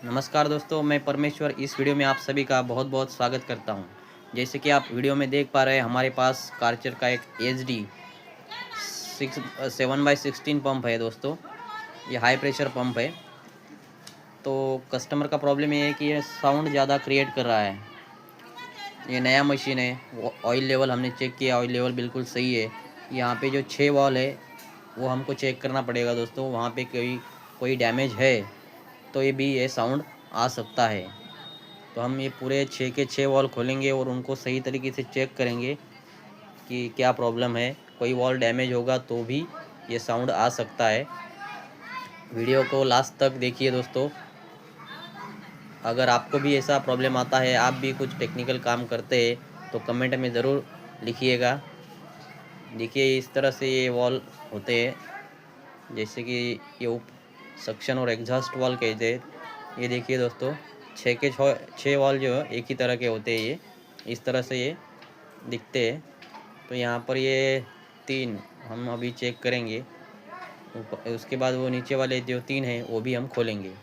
नमस्कार दोस्तों, मैं परमेश्वर इस वीडियो में आप सभी का बहुत बहुत स्वागत करता हूं। जैसे कि आप वीडियो में देख पा रहे हैं, हमारे पास कार्चर का एक HD 7/16 पंप है दोस्तों। ये हाई प्रेशर पंप है। तो कस्टमर का प्रॉब्लम ये है कि ये साउंड ज़्यादा क्रिएट कर रहा है। ये नया मशीन है। ऑयल लेवल हमने चेक किया, ऑयल लेवल बिल्कुल सही है। यहाँ पे जो 6 वॉल है वो हमको चेक करना पड़ेगा दोस्तों। वहाँ पे कोई डैमेज है तो ये साउंड आ सकता है। तो हम ये पूरे 6 के 6 वॉल खोलेंगे और उनको सही तरीके से चेक करेंगे कि क्या प्रॉब्लम है। कोई वॉल डैमेज होगा तो भी ये साउंड आ सकता है। वीडियो को लास्ट तक देखिए दोस्तों। अगर आपको भी ऐसा प्रॉब्लम आता है, आप भी कुछ टेक्निकल काम करते हैं तो कमेंट में ज़रूर लिखिएगा। देखिए इस तरह से ये वॉल होते हैं, जैसे कि ये सक्शन और एग्जॉस्ट वॉल कहते हैं। ये देखिए दोस्तों, 6 के 6 वॉल जो है एक ही तरह के होते हैं। ये इस तरह से ये दिखते हैं। तो यहाँ पर ये 3 हम अभी चेक करेंगे। उसके बाद वो नीचे वाले जो 3 हैं वो भी हम खोलेंगे।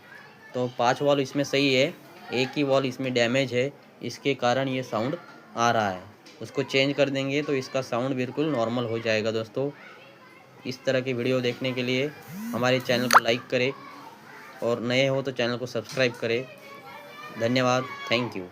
तो 5 वॉल इसमें सही है, एक ही वॉल इसमें डैमेज है। इसके कारण ये साउंड आ रहा है। उसको चेंज कर देंगे तो इसका साउंड बिल्कुल नॉर्मल हो जाएगा दोस्तों। इस तरह की वीडियो देखने के लिए हमारे चैनल को लाइक करें और नए हो तो चैनल को सब्सक्राइब करें। धन्यवाद, थैंक यू।